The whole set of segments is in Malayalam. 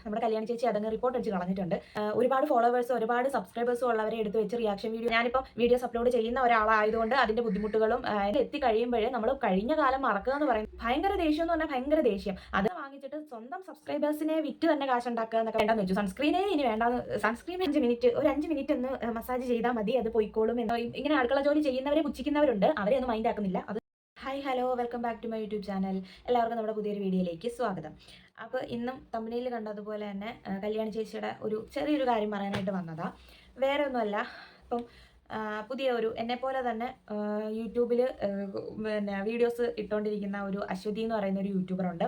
നമ്മുടെ കല്യാണി ചേച്ചി അതങ്ങ് റിപ്പോർട്ട് അടിച്ച് കളഞ്ഞിട്ടുണ്ട്. ഒരുപാട് ഫോളോവേഴ്സും ഒരുപാട് സബ്സ്ക്രൈബേഴ്സും ഉള്ളവരെ എടുത്ത് വെച്ച് റിയാക്ഷൻ വീഡിയോ ഞാനിപ്പോൾ വീഡിയോസ് അപ്ലോഡ് ചെയ്യുന്ന ഒരാളായതുകൊണ്ട് അതിന്റെ ബുദ്ധിമുട്ടുകളും എത്തി കഴിയുമ്പോഴേ നമ്മൾ കഴിഞ്ഞ കാലം മറക്കുക എന്ന് പറയുന്നത് ഭയങ്കര ദേഷ്യം എന്ന് പറഞ്ഞാൽ ഭയങ്കര ദേഷ്യം. അത് വാങ്ങിച്ചിട്ട് സ്വന്തം സബ്സ്ക്രൈബേഴ്സിനെ വിറ്റ് തന്നെ കാശുണ്ടാക്കുക എന്നൊക്കെ വേണ്ടെന്ന് വെച്ചു. സൺസ്ക്രീനേ ഇനി വേണ്ടാന്ന്, സൺസ്ക്രീൻ 5 മിനിറ്റ് ഒന്ന് മസാജ് ചെയ്താൽ മതി, അത് പോയിക്കോളും എന്നോ ഇങ്ങനെ അടുക്കള ജോലി ചെയ്യുന്നവരെ പുച്ഛിക്കുന്നവരുണ്ട്, അവരെ ഒന്നും മൈൻഡ് ആക്കുന്നില്ല. Hi hello, welcome back to my YouTube channel. എല്ലാവർക്കും നമ്മുടെ പുതിയൊരു വീഡിയോയിലേക്ക് സ്വാഗതം. അപ്പോൾ ഇന്നും തമ്പനിയിൽ കണ്ടതുപോലെ തന്നെ കല്യാണി ചേച്ചിയുടെ ഒരു ചെറിയൊരു കാര്യം പറയാനായിട്ട് വന്നതാ. വേറെ ഒന്നുമല്ല, ഇപ്പം പുതിയ ഒരു എന്നെപ്പോലെ തന്നെ യൂട്യൂബിൽ പിന്നെ വീഡിയോസ് ഇട്ടുകൊണ്ടിരിക്കുന്ന ഒരു അശ്വതി എന്ന് പറയുന്ന ഒരു യൂട്യൂബറുണ്ട്.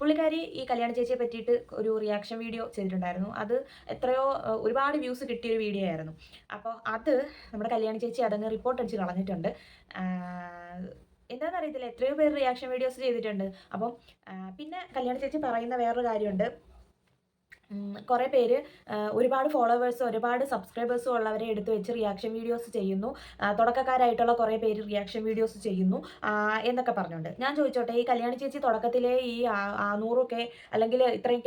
പുള്ളിക്കാരി ഈ കല്യാണി ചേച്ചിയെ പറ്റിയിട്ട് ഒരു റിയാക്ഷൻ വീഡിയോ ചെയ്തിട്ടുണ്ടായിരുന്നു. അത് എത്രയോ ഒരുപാട് വ്യൂസ് കിട്ടിയൊരു വീഡിയോ ആയിരുന്നു. അപ്പോൾ അത് നമ്മുടെ കല്യാണി ചേച്ചി അതങ്ങ് റിപ്പോർട്ട് അടിച്ച് കളഞ്ഞിട്ടുണ്ട്. എന്താണെന്ന് അറിയത്തില്ല, എത്രയോ പേര് റിയാക്ഷൻ വീഡിയോസ് ചെയ്തിട്ടുണ്ട്. അപ്പം പിന്നെ കല്യാണ ചേച്ചി പറയുന്ന വേറൊരു കാര്യമുണ്ട്. കുറേ പേര് ഒരുപാട് ഫോളോവേഴ്സും ഒരുപാട് സബ്സ്ക്രൈബേഴ്സും ഉള്ളവരെ എടുത്ത് വെച്ച് റിയാക്ഷൻ വീഡിയോസ് ചെയ്യുന്നു, തുടക്കക്കാരായിട്ടുള്ള കുറേ പേര് റിയാക്ഷൻ വീഡിയോസ് ചെയ്യുന്നു എന്നൊക്കെ പറഞ്ഞുകൊണ്ട്. ഞാൻ ചോദിച്ചോട്ടെ, ഈ കല്യാണി ചേച്ചി തുടക്കത്തിലെ ഈ 100K അല്ലെങ്കിൽ ഇത്രയും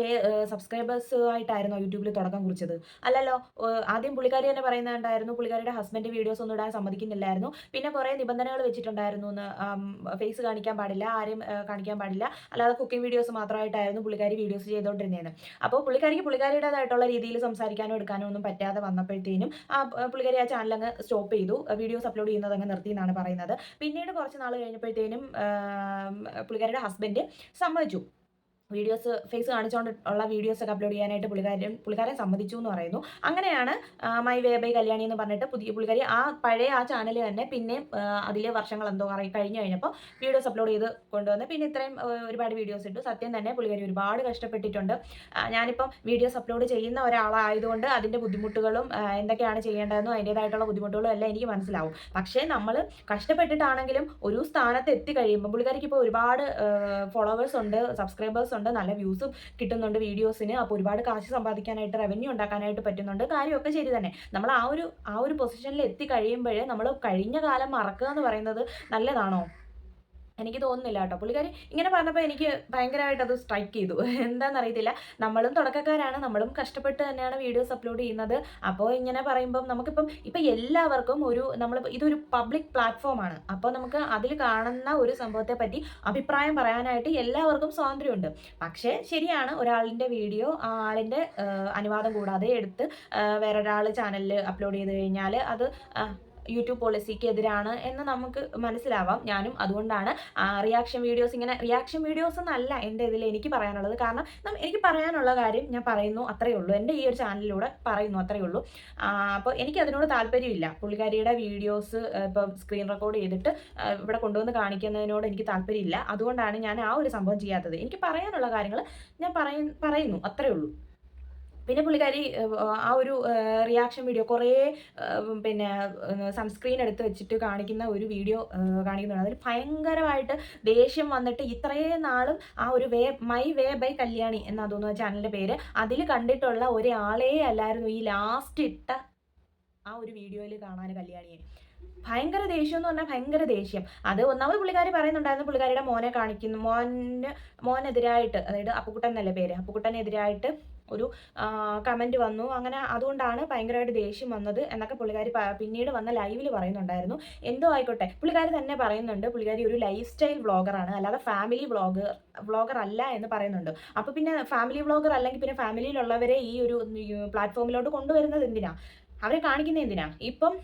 സബ്സ്ക്രൈബേഴ്സ് ആയിട്ടായിരുന്നോ യൂട്യൂബിൽ തുടക്കം കുറിച്ചത്? അല്ലല്ലോ. ആദ്യം പുള്ളിക്കാരി തന്നെ പറയുന്നുണ്ടായിരുന്നു പുള്ളിക്കാരിയുടെ ഹസ്ബൻഡ് വീഡിയോസ് ഒന്നും ഇടാൻ സമ്മതിക്കുന്നില്ലായിരുന്നു. പിന്നെ കുറേ നിബന്ധനകൾ വെച്ചിട്ടുണ്ടായിരുന്നു. ഫേസ് കാണിക്കാൻ പാടില്ല, ആരെയും കാണിക്കാൻ പാടില്ല, അല്ലാതെ കുക്കിംഗ് വീഡിയോസ് മാത്രമായിട്ടായിരുന്നു പുള്ളിക്കാരി വീഡിയോസ് ചെയ്തുകൊണ്ടിരുന്നതെന്ന്. അപ്പോൾ പുള്ളിക്കാരിയുടേതായിട്ടുള്ള രീതിയിൽ സംസാരിക്കാനോ എടുക്കാനോ ഒന്നും പറ്റാതെ വന്നപ്പോഴത്തേനും പുള്ളിക്കാരി ആ ചാനൽ അങ്ങ് സ്റ്റോപ്പ് ചെയ്തു, വീഡിയോസ് അപ്ലോഡ് ചെയ്യുന്നത് അങ്ങ് നിർത്തി എന്നാണ് പറയുന്നത്. പിന്നീട് കുറച്ച് നാൾ കഴിഞ്ഞപ്പോഴത്തേനും പുള്ളിക്കാരിയുടെ ഹസ്ബൻഡ് സമ്മതിച്ചു, വീഡിയോസ് ഫേസ് കാണിച്ചുകൊണ്ട് ഉള്ള വീഡിയോസൊക്കെ അപ്ലോഡ് ചെയ്യാനായിട്ട് പുള്ളിക്കാരൻ സമ്മതിച്ചു എന്ന് പറയുന്നു. അങ്ങനെയാണ് മൈ വേ ബൈ കല്യാണി എന്ന് പറഞ്ഞിട്ട് പുള്ളിക്കാരി പഴയ ചാനൽ തന്നെ പിന്നെ അതിൽ വർഷങ്ങൾ എന്തോ കഴിഞ്ഞ് കഴിഞ്ഞപ്പോൾ വീഡിയോസ് അപ്ലോഡ് ചെയ്ത് കൊണ്ടുവന്ന് പിന്നെ ഇത്രയും ഒരുപാട് വീഡിയോസ് ഇട്ടു. സത്യം തന്നെ പുള്ളിക്കാരി ഒരുപാട് കഷ്ടപ്പെട്ടിട്ടുണ്ട്. ഞാനിപ്പം വീഡിയോസ് അപ്ലോഡ് ചെയ്യുന്ന ഒരാളായതുകൊണ്ട് അതിൻ്റെ ബുദ്ധിമുട്ടുകളും എന്തൊക്കെയാണ് ചെയ്യേണ്ടതെന്നും അതിൻ്റേതായിട്ടുള്ള ബുദ്ധിമുട്ടുകളും എല്ലാം എനിക്ക് മനസ്സിലാവും. പക്ഷേ നമ്മൾ കഷ്ടപ്പെട്ടിട്ടാണെങ്കിലും ഒരു സ്ഥാനത്ത് എത്തിക്കഴിയുമ്പോൾ പുള്ളിക്കാരിക്ക് ഇപ്പോൾ ഒരുപാട് ഫോളോവേഴ്സ് ഉണ്ട്, സബ്സ്ക്രൈബേഴ്സ് ഉണ്ട്, നല്ല വ്യൂസും കിട്ടുന്നുണ്ട് വീഡിയോസിന്. അപ്പോൾ ഒരുപാട് കാശ് സമ്പാദിക്കാനായിട്ട്, റവന്യൂ ഉണ്ടാക്കാനായിട്ട് പറ്റുന്നുണ്ട്. കാര്യമൊക്കെ ശരി തന്നെ. നമ്മൾ ആ ഒരു പൊസിഷനിൽ എത്തിക്കഴിയുമ്പോഴേ നമ്മൾ കഴിഞ്ഞ കാലം മറക്കുക എന്ന് പറയുന്നത് നല്ലതാണോ? എനിക്ക് തോന്നുന്നില്ല കേട്ടോ. പുള്ളിക്കാരി ഇങ്ങനെ പറഞ്ഞപ്പോൾ എനിക്ക് ഭയങ്കരമായിട്ട് അത് സ്ട്രൈക്ക് ചെയ്തു. എന്താണെന്നറിയത്തില്ല, നമ്മളും തുടക്കക്കാരാണ്, നമ്മളും കഷ്ടപ്പെട്ട് തന്നെയാണ് വീഡിയോസ് അപ്ലോഡ് ചെയ്യുന്നത്. അപ്പോൾ ഇങ്ങനെ പറയുമ്പം ഇപ്പം എല്ലാവർക്കും ഇതൊരു പബ്ലിക് പ്ലാറ്റ്ഫോമാണ്. അപ്പോൾ നമുക്ക് അതിൽ കാണുന്ന ഒരു സംഭവത്തെ പറ്റി അഭിപ്രായം പറയാനായിട്ട് എല്ലാവർക്കും സ്വാതന്ത്ര്യമുണ്ട്. പക്ഷേ ശരിയാണ്, ഒരാളിൻ്റെ വീഡിയോ ആ ആളിൻ്റെ അനുവാദം കൂടാതെ എടുത്ത് വേറൊരാൾ ചാനലിൽ അപ്ലോഡ് ചെയ്ത് കഴിഞ്ഞാൽ അത് യൂട്യൂബ് പോളിസിക്ക് എതിരാണ് എന്ന് നമുക്ക് മനസ്സിലാവാം. ഞാനും അതുകൊണ്ടാണ് റിയാക്ഷൻ വീഡിയോസ് എന്നല്ല എൻ്റെ ഇതിൽ എനിക്ക് പറയാനുള്ളത്. കാരണം എനിക്ക് പറയാനുള്ള കാര്യം ഞാൻ പറയുന്നു, അത്രയേ ഉള്ളൂ. എൻ്റെ ഈ ഒരു ചാനലിലൂടെ പറയുന്നു, അത്രയേ ഉള്ളൂ. അപ്പോൾ എനിക്ക് അതിനോട് താല്പര്യമില്ല. പുള്ളിക്കാരിയുടെ വീഡിയോസ് ഇപ്പം സ്ക്രീൻ റെക്കോർഡ് ചെയ്തിട്ട് ഇവിടെ കൊണ്ടുവന്ന് കാണിക്കുന്നതിനോട് എനിക്ക് താല്പര്യമില്ല. അതുകൊണ്ടാണ് ഞാൻ ആ ഒരു സംഭവം ചെയ്യാത്തത്. എനിക്ക് പറയാനുള്ള കാര്യങ്ങൾ ഞാൻ പറയുന്നു, അത്രയേ ഉള്ളൂ. പിന്നെ പുള്ളിക്കാരി ആ ഒരു റിയാക്ഷൻ വീഡിയോ കുറേ പിന്നെ സൺസ്ക്രീൻ എടുത്ത് വെച്ചിട്ട് കാണിക്കുന്ന ഒരു വീഡിയോ കാണിക്കുന്നുണ്ട്. അതിൽ ഭയങ്കരമായിട്ട് ദേഷ്യം വന്നിട്ട് ഇത്രയും നാളും ആ ഒരു മൈ വേ ബൈ കല്യാണി എന്നാ തോന്നുന്നു ചാനലിൻ്റെ പേര്, അതിൽ കണ്ടിട്ടുള്ള ഒരാളേ അല്ലായിരുന്നു ഈ ലാസ്റ്റ് ഇട്ട ആ ഒരു വീഡിയോയിൽ കാണാൻ കല്യാണിയെ. ഭയങ്കര ദേഷ്യം എന്ന് പറഞ്ഞാൽ ഭയങ്കര ദേഷ്യം. അത് ഒന്നാമത് പുള്ളിക്കാരി പറയുന്നുണ്ടായിരുന്നു, പുള്ളിക്കാരിയുടെ മോനെതിരായിട്ട്, അതായത് അപ്പുക്കുട്ടൻ എന്നല്ലേ പേര്, അപ്പുക്കുട്ടനെതിരായിട്ട് ഒരു കമൻറ്റ് വന്നു. അങ്ങനെ അതുകൊണ്ടാണ് ഭയങ്കരമായിട്ട് ദേഷ്യം വന്നത് എന്നൊക്കെ പുള്ളിക്കാരി പിന്നീട് വന്ന ലൈവിൽ പറയുന്നുണ്ടായിരുന്നു. എന്തോ ആയിക്കോട്ടെ, പുള്ളിക്കാരി തന്നെ പറയുന്നുണ്ട് പുള്ളിക്കാരി ഒരു ലൈഫ് സ്റ്റൈൽ വ്ളോഗറാണ്, അല്ലാതെ ഫാമിലി വ്ളോഗർ അല്ല എന്ന് പറയുന്നുണ്ട്. അപ്പോൾ പിന്നെ ഫാമിലി വ്ളോഗർ അല്ലെങ്കിൽ പിന്നെ ഫാമിലിയിലുള്ളവരെ ഈ ഒരു പ്ലാറ്റ്ഫോമിലോട്ട് കൊണ്ടുവരുന്നത് എന്തിനാ? അവരെ കാണിക്കുന്നത് എന്തിനാ? ഇപ്പം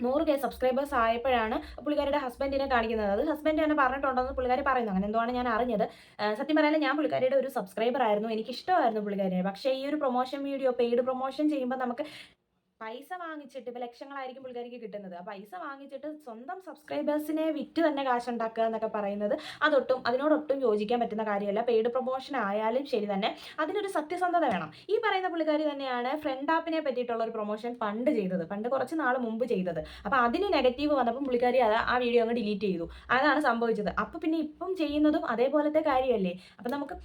100K സബ്സ്ക്രൈബേഴ്സ് ആയപ്പോഴാണ് പുള്ളിക്കാരുടെ ഹസ്ബൻഡിനെ കാണിക്കുന്നത്. അത് ഹസ്ബൻഡ് തന്നെ പറഞ്ഞിട്ടുണ്ടെന്ന് പുള്ളിക്കാരി പറയുന്നു. അങ്ങനെ എന്തുവാണ് ഞാൻ അറിഞ്ഞത്. സത്യം പറയാൻ ഞാൻ പുള്ളിക്കാരിയുടെ ഒരു സബ്സ്ക്രൈബർ ആയിരുന്നു, എനിക്കിഷ്ടമായിരുന്നു പുള്ളിക്കാരിയെ. പക്ഷേ ഈ ഒരു പ്രൊമോഷൻ വീഡിയോ, പെയ്ഡ് പ്രൊമോഷൻ ചെയ്യുമ്പോൾ നമുക്ക് പൈസ വാങ്ങിച്ചിട്ട് ഇപ്പോൾ ലക്ഷങ്ങളായിരിക്കും പുള്ളിക്കാരിക്ക് കിട്ടുന്നത്. ആ പൈസ വാങ്ങിച്ചിട്ട് സ്വന്തം സബ്സ്ക്രൈബേഴ്സിനെ വിറ്റ് തന്നെ കാശുണ്ടാക്കുക എന്നൊക്കെ പറയുന്നത് അതിനോടൊട്ടും യോജിക്കാൻ പറ്റുന്ന കാര്യമല്ല. പെയ്ഡ് പ്രൊമോഷൻ ആയാലും ശരി തന്നെ അതിനൊരു സത്യസന്ധത വേണം. ഈ പറയുന്ന പുള്ളിക്കാരി തന്നെയാണ് ഫ്രണ്ട് ആപ്പിനെ പറ്റിയിട്ടുള്ള ഒരു പ്രൊമോഷൻ പണ്ട് കുറച്ച് നാൾ മുമ്പ് ചെയ്തത്. അപ്പോൾ അതിന് നെഗറ്റീവ് വന്നപ്പോൾ പുള്ളിക്കാരി ആ വീഡിയോ അങ്ങ് ഡിലീറ്റ് ചെയ്തു. അതാണ് സംഭവിച്ചത്. അപ്പോൾ പിന്നെ ഇപ്പം ചെയ്യുന്നതും അതേപോലത്തെ കാര്യമല്ലേ. അപ്പം നമുക്ക്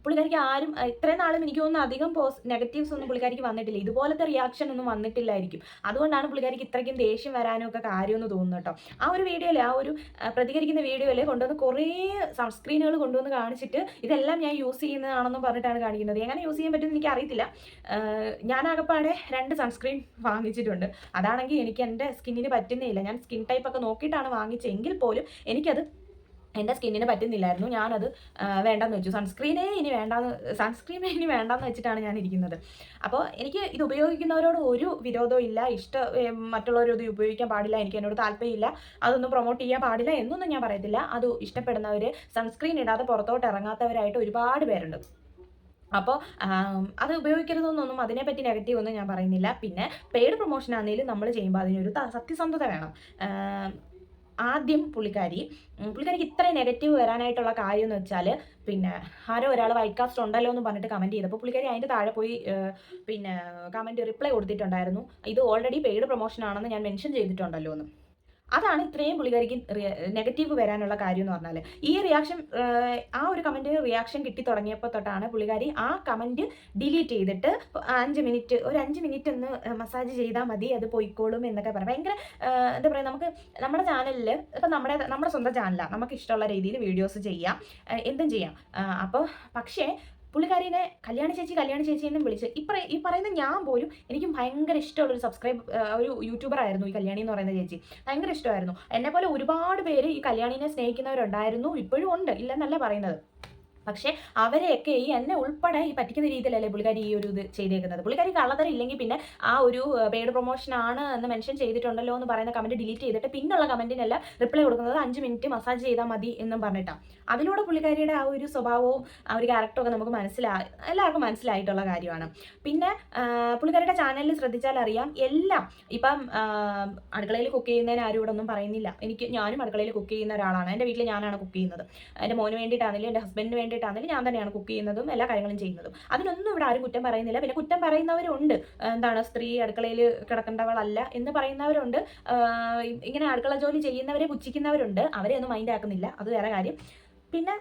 പുള്ളിക്കാരിക്ക് ആരും ഇത്രയും നാളും എനിക്ക് തോന്നുന്നു അധികം നെഗറ്റീവ്സ് ഒന്നും പുള്ളിക്കാരിക്ക് വന്നിട്ടില്ല. ഇതുപോലത്തെ റിയാക്ഷൻ ഒന്നും വന്നിട്ടില്ലായിരിക്കും. അതുകൊണ്ടാണ് പുള്ളിക്കാരിക്ക് ഇത്രയ്ക്കും ദേഷ്യം വരാനും ഒക്കെ കാര്യമെന്ന് തോന്നുന്നു കേട്ടോ. ആ ഒരു വീഡിയോയിൽ, ആ ഒരു പ്രതികരിക്കുന്ന വീഡിയോയിൽ കൊണ്ടുവന്ന് കുറേ സൺസ്ക്രീനുകൾ കൊണ്ടുവന്ന് കാണിച്ചിട്ട് ഇതെല്ലാം ഞാൻ യൂസ് ചെയ്യുന്നതാണെന്നും പറഞ്ഞിട്ടാണ് കാണിക്കുന്നത്. എങ്ങനെ യൂസ് ചെയ്യാൻ പറ്റുമെന്ന് എനിക്ക് അറിയത്തില്ല. ഞാൻ ആകപ്പാടെ 2 സൺസ്ക്രീൻ വാങ്ങിച്ചിട്ടുണ്ട്. അതാണെങ്കിൽ എനിക്ക് എൻ്റെ സ്കിന്നിന് പറ്റുന്നേയില്ല. ഞാൻ സ്കിൻ ടൈപ്പ് ഒക്കെ നോക്കിയിട്ടാണ് വാങ്ങിച്ചെങ്കിൽ പോലും എനിക്കത് എൻ്റെ സ്കിന്നിന് പറ്റുന്നില്ലായിരുന്നു. ഞാനത് വേണ്ടെന്ന് വെച്ചു. സൺസ്ക്രീനേ ഇനി വേണ്ടാന്ന് വെച്ചിട്ടാണ് ഞാൻ ഇരിക്കുന്നത്. അപ്പോൾ എനിക്ക് ഇത് ഉപയോഗിക്കുന്നവരോട് ഒരു വിരോധവും ഇല്ല. മറ്റുള്ളവരത് ഉപയോഗിക്കാൻ പാടില്ല, എനിക്ക് എന്നോട് താല്പര്യമില്ല, അതൊന്നും പ്രൊമോട്ട് ചെയ്യാൻ പാടില്ല എന്നൊന്നും ഞാൻ പറയത്തില്ല. അത് ഇഷ്ടപ്പെടുന്നവർ, സൺസ്ക്രീൻ ഇടാതെ പുറത്തോട്ട് ഇറങ്ങാത്തവരായിട്ട് ഒരുപാട് പേരുണ്ട്. അപ്പോൾ അത് ഉപയോഗിക്കരുതെന്നൊന്നും അതിനെപ്പറ്റി നെഗറ്റീവ് ഒന്നും ഞാൻ പറയുന്നില്ല. പിന്നെ പെയ്ഡ് പ്രൊമോഷൻ ആണെങ്കിലും നമ്മൾ ചെയ്യുമ്പോൾ അതിനൊരു സത്യസന്ധത വേണം. ആദ്യം പുള്ളിക്കാരിക്ക് ഇത്ര നെഗറ്റീവ് വരാനായിട്ടുള്ള കാര്യം എന്ന് വെച്ചാൽ, പിന്നെ ആരോ ഒരാൾ വൈകാസ്റ്റ് ഉണ്ടല്ലോ എന്ന് പറഞ്ഞിട്ട് കമൻറ്റ് ചെയ്തപ്പോൾ പുള്ളിക്കാരി അതിൻ്റെ താഴെ പോയി പിന്നെ കമൻറ്റ് റിപ്ലൈ കൊടുത്തിട്ടുണ്ടായിരുന്നു, ഇത് ഓൾറെഡി പെയ്ഡ് പ്രൊമോഷൻ ആണെന്ന് ഞാൻ മെൻഷൻ ചെയ്തിട്ടുണ്ടല്ലോ എന്ന്. അതാണ് ഇത്രയും പുള്ളിക്കാരിക്ക് നെഗറ്റീവ് വരാനുള്ള കാര്യം എന്ന് പറഞ്ഞാൽ. ഈ റിയാക്ഷൻ, ആ ഒരു കമൻറ്റ് റിയാക്ഷൻ കിട്ടി തുടങ്ങിയപ്പോൾ തൊട്ടാണ് പുള്ളിക്കാരി ആ കമൻറ്റ് ഡിലീറ്റ് ചെയ്തിട്ട് 5 മിനിറ്റ് ഒന്ന് മസാജ് ചെയ്താൽ മതി, അത് പോയിക്കോളും എന്നൊക്കെ പറയാം. ഭയങ്കര എന്താ പറയുക, നമുക്ക് നമ്മുടെ ചാനലിൽ ഇപ്പം നമ്മുടെ സ്വന്തം ചാനലാണ്, നമുക്ക് ഇഷ്ടമുള്ള രീതിയിൽ വീഡിയോസ് ചെയ്യാം, എന്തും ചെയ്യാം. അപ്പോൾ പക്ഷേ പുള്ളിക്കാരിനെ കല്യാണി ചേച്ചി എന്നും വിളിച്ച് ഈ പറയുന്ന ഞാൻ പോലും എനിക്കും ഭയങ്കര ഇഷ്ടമുള്ളൊരു ഒരു യൂട്യൂബർ ആയിരുന്നു ഈ കല്യാണി എന്ന് പറയുന്ന ചേച്ചി. ഭയങ്കര ഇഷ്ടമായിരുന്നു. എന്നെപ്പോലെ ഒരുപാട് പേര് ഈ കല്യാണിനെ സ്നേഹിക്കുന്നവരുണ്ടായിരുന്നു, ഇപ്പോഴും ഉണ്ട്, ഇല്ലെന്നല്ല പറയുന്നത്. പക്ഷേ അവരെയൊക്കെ എന്നെ ഉൾപ്പെടെ ഈ പറ്റിക്കുന്ന രീതിയിലല്ലേ പുള്ളിക്കാരി ഈ ഒരു ഇത് ചെയ്തേക്കുന്നത്. പുള്ളിക്കാരി കള്ളത്തരം ഇല്ലെങ്കിൽ പിന്നെ ആ ഒരു പെയ്ഡ് പ്രൊമോഷൻ ആണ് എന്ന് മെൻഷൻ ചെയ്തിട്ടുണ്ടല്ലോ എന്ന് പറയുന്ന കമൻറ്റ് ഡിലീറ്റ് ചെയ്തിട്ട് പിന്നുള്ള കമൻറ്റിനെല്ലാം റിപ്ലൈ കൊടുക്കുന്നത് 5 മിനിറ്റ് മസാജ് ചെയ്താൽ മതി എന്നും പറഞ്ഞിട്ടാണ്. അതിലൂടെ പുള്ളിക്കാരിയുടെ ആ ഒരു സ്വഭാവവും ആ ഒരു ക്യാരക്ടറൊക്കെ നമുക്ക് എല്ലാവർക്കും മനസ്സിലായിട്ടുള്ള കാര്യമാണ്. പിന്നെ പുള്ളിക്കാരിയുടെ ചാനലിൽ ശ്രദ്ധിച്ചാൽ അറിയാം, എല്ലാം ഇപ്പം അടുക്കളയിൽ കുക്ക് ചെയ്യുന്നതിന് ആരും ഇവിടെ ഒന്നും പറയുന്നില്ല. ഞാനും അടുക്കളയിൽ കുക്ക് ചെയ്യുന്ന ഒരാളാണ്. എൻ്റെ വീട്ടിൽ ഞാനാണ് കുക്ക് ചെയ്യുന്നത്. എൻ്റെ മോന് വേണ്ടിയിട്ടാണെങ്കിലും എൻ്റെ ഹസ്ബൻഡിന് വേണ്ടിയിട്ടാണെങ്കിലും ഞാൻ തന്നെയാണ് കുക്ക് ചെയ്യുന്നതും എല്ലാ കാര്യങ്ങളും ചെയ്യുന്നതും. അതിനൊന്നും ഇവിടെ ആരും കുറ്റം പറയുന്നില്ല. പിന്നെ കുറ്റം പറയുന്നവരുണ്ട്, സ്ത്രീ അടുക്കളയിൽ കിടക്കേണ്ടവളല്ല എന്ന് പറയുന്നവരുണ്ട്, ഇങ്ങനെ അടുക്കള ജോലി ചെയ്യുന്നവരെ പുച്ഛിക്കുന്നവരുണ്ട്. അവരെ ഒന്നും മൈൻഡ് ആക്കുന്നില്ല, അത് വേറെ കാര്യം. പിന്നെ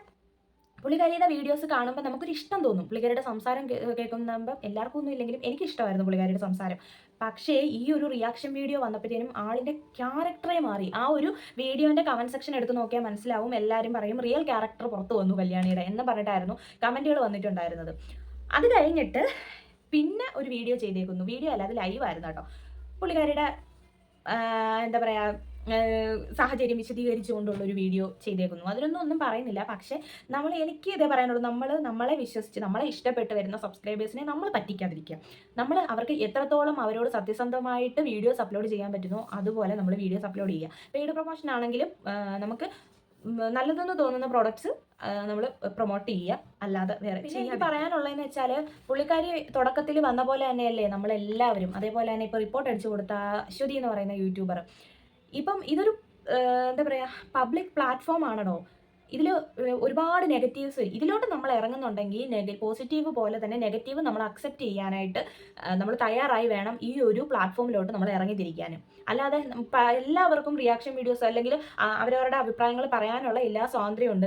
പുള്ളിക്കാരിയുടെ വീഡിയോസ് കാണുമ്പോൾ നമുക്കൊരു ഇഷ്ടം തോന്നും. പുള്ളിക്കാരിയുടെ സംസാരം കേൾക്കുമ്പോൾ എല്ലാവർക്കും ഒന്നും ഇല്ലെങ്കിലും എനിക്ക് ഇഷ്ടമായിരുന്നു പുള്ളിക്കാരിയുടെ സംസാരം. പക്ഷേ ഈ ഒരു റിയാക്ഷൻ വീഡിയോ വന്നപ്പോഴത്തേനും ആളിൻ്റെ ക്യാരക്ടറേ മാറി. ആ ഒരു വീഡിയോൻ്റെ കമൻറ്റ് സെക്ഷൻ എടുത്ത് നോക്കിയാൽ മനസ്സിലാവും. എല്ലാവരും പറയും റിയൽ ക്യാരക്ടർ പുറത്തു വന്നു കല്യാണിയുടെ എന്ന് പറഞ്ഞിട്ടായിരുന്നു കമൻറ്റുകൾ വന്നിട്ടുണ്ടായിരുന്നത്. അത് കഴിഞ്ഞിട്ട് പിന്നെ ഒരു വീഡിയോ ചെയ്തേക്കുന്നു. വീഡിയോ അല്ല, അത് ലൈവായിരുന്നു കേട്ടോ. പുള്ളിക്കാരിയുടെ എന്താ പറയുക, സാഹചര്യം വിശദീകരിച്ചുകൊണ്ടുള്ള ഒരു വീഡിയോ ചെയ്തേക്കുന്നു. ഒന്നും പറയുന്നില്ല. പക്ഷേ എനിക്ക് ഇതേ പറയാനുള്ളൂ, നമ്മളെ വിശ്വസിച്ച് നമ്മളെ ഇഷ്ടപ്പെട്ട് വരുന്ന സബ്സ്ക്രൈബേഴ്സിനെ നമ്മൾ പറ്റിക്കാതിരിക്കുക. നമ്മൾ അവർക്ക് എത്രത്തോളം അവരോട് സത്യസന്ധമായിട്ട് വീഡിയോസ് അപ്ലോഡ് ചെയ്യാൻ പറ്റുമോ അതുപോലെ നമ്മൾ വീഡിയോസ് അപ്ലോഡ് ചെയ്യുക. പെയ്ഡ് പ്രൊമോഷൻ ആണെങ്കിലും നമുക്ക് നല്ലതെന്ന് തോന്നുന്ന പ്രോഡക്ട്സ് നമ്മൾ പ്രൊമോട്ട് ചെയ്യുക, അല്ലാതെ വേറെ. പിന്നെ എനിക്ക് പറയാനുള്ളതെന്ന് വെച്ചാൽ, പുള്ളിക്കാരി തുടക്കത്തിൽ വന്ന പോലെ തന്നെയല്ലേ നമ്മളെല്ലാവരും. അതേപോലെ തന്നെ ഇപ്പോൾ റിപ്പോർട്ട് അടിച്ചു കൊടുത്ത അശ്വതി എന്ന് പറയുന്ന യൂട്യൂബർ, ഇപ്പം ഇതൊരു എന്താ പറയുക, പബ്ലിക് പ്ലാറ്റ്ഫോം ആണല്ലോ. ഇതിൽ ഒരുപാട് നെഗറ്റീവ്സ്, ഇതിലോട്ട് നമ്മൾ ഇറങ്ങുന്നുണ്ടെങ്കിൽ പോസിറ്റീവ് പോലെ തന്നെ നെഗറ്റീവ് നമ്മൾ അക്സെപ്റ്റ് ചെയ്യാനായിട്ട് നമ്മൾ തയ്യാറായി വേണം ഈ ഒരു പ്ലാറ്റ്ഫോമിലോട്ട് നമ്മൾ ഇറങ്ങിത്തിരിക്കാനും. അല്ലാതെ എല്ലാവർക്കും റിയാക്ഷൻ വീഡിയോസ് അല്ലെങ്കിൽ അവരവരുടെ അഭിപ്രായങ്ങൾ പറയാനുള്ള എല്ലാ സ്വാതന്ത്ര്യമുണ്ട്.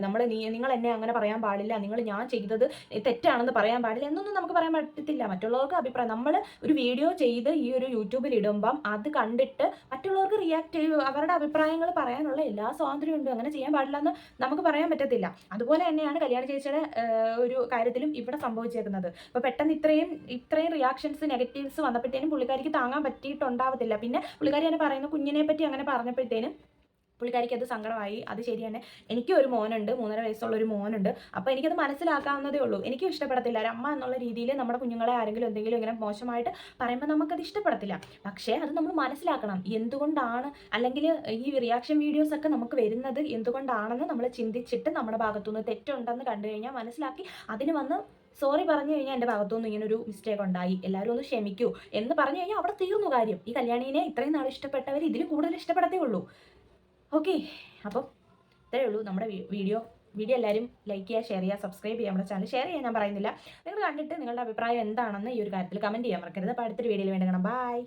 നിങ്ങൾ എന്നെ അങ്ങനെ പറയാൻ പാടില്ല, ഞാൻ ചെയ്തത് തെറ്റാണെന്ന് പറയാൻ പാടില്ല എന്നൊന്നും നമുക്ക് പറയാൻ പറ്റത്തില്ല. മറ്റുള്ളവർക്ക് അഭിപ്രായം, നമ്മൾ ഒരു വീഡിയോ ചെയ്ത് ഈ ഒരു യൂട്യൂബിൽ ഇടുമ്പം അത് കണ്ടിട്ട് മറ്റുള്ളവർക്ക് റിയാക്ട് ചെയ്യും, അവരുടെ അഭിപ്രായങ്ങൾ പറയാനുള്ള എല്ലാ സ്വാതന്ത്ര്യമുണ്ട്. അങ്ങനെ ചെയ്യാൻ പാടില്ല എന്ന് നമുക്ക് പറയാൻ പറ്റത്തില്ല. അതുപോലെ തന്നെയാണ് കല്യാണി ചേച്ചിയുടെ ഒരു കാര്യത്തിലും ഇവിടെ സംഭവിച്ചേക്കുന്നത്. അപ്പോൾ പെട്ടെന്ന് ഇത്രയും റിയാക്ഷൻസ്, നെഗറ്റീവ്സ് വന്നപ്പോഴത്തേനും പുള്ളിക്കാരിക്ക് താങ്ങാൻ പറ്റിയിട്ടുണ്ടാവത്തില്ല. പിന്നെ പുള്ളിക്കാരി തന്നെ പറയുന്നു, കുഞ്ഞിനെ പറ്റി അങ്ങനെ പറഞ്ഞപ്പോഴത്തേനും പുള്ളിക്കാരിക്ക് അത് സങ്കടമായി. അത് ശരി തന്നെ, എനിക്കും ഒരു മോനുണ്ട്, 3.5 വയസ്സുള്ള ഒരു മോനുണ്ട്. അപ്പോൾ എനിക്കത് മനസ്സിലാക്കാവുന്നതേ ഉള്ളൂ. എനിക്കും ഇഷ്ടപ്പെടത്തില്ല ഒരു അമ്മ എന്നുള്ള രീതിയിൽ നമ്മുടെ കുഞ്ഞുങ്ങളെ ആരെങ്കിലും എന്തെങ്കിലും ഇങ്ങനെ മോശമായിട്ട് പറയുമ്പോൾ നമുക്കത് ഇഷ്ടപ്പെടത്തില്ല. പക്ഷേ അത് നമ്മൾ മനസ്സിലാക്കണം, എന്തുകൊണ്ടാണ്, അല്ലെങ്കിൽ ഈ റിയാക്ഷൻ വീഡിയോസൊക്കെ നമുക്ക് വരുന്നത് എന്തുകൊണ്ടാണെന്ന് നമ്മൾ ചിന്തിച്ചിട്ട് നമ്മുടെ ഭാഗത്തുനിന്ന് തെറ്റുണ്ടെന്ന് കണ്ടു കഴിഞ്ഞാൽ മനസ്സിലാക്കി അതിന് വന്ന് സോറി പറഞ്ഞു കഴിഞ്ഞാൽ എൻ്റെ ഭാഗത്തുനിന്ന് ഇങ്ങനൊരു മിസ്റ്റേക്ക് ഉണ്ടായി, എല്ലാവരും ഒന്ന് ക്ഷമിക്കൂ എന്ന് പറഞ്ഞു കഴിഞ്ഞാൽ അവിടെ തീർന്നു കാര്യം. ഈ കല്യാണീനെ ഇത്രയും നാൾ ഇഷ്ടപ്പെട്ടവർ ഇതിൽ കൂടുതൽ ഇഷ്ടപ്പെടത്തേ ഉള്ളൂ. ഓക്കെ, അപ്പം ഇത്രയേ ഉള്ളൂ നമ്മുടെ വീഡിയോ എല്ലാവരും ലൈക്ക് ചെയ്യുക, ഷെയർ ചെയ്യുക, സബ്സ്ക്രൈബ് ചെയ്യുക. നമ്മുടെ ചാനൽ ഷെയർ ചെയ്യാൻ ഞാൻ പറയുന്നില്ല. നിങ്ങൾ കണ്ടിട്ട് നിങ്ങളുടെ അഭിപ്രായം എന്താണെന്ന് ഈ ഒരു കാര്യത്തിൽ കമൻറ്റ് ചെയ്യാൻ മറക്കരുത്. അപ്പോൾ അടുത്തൊരു വീഡിയോയിൽ വേണ്ടി കാണാം. ബൈ.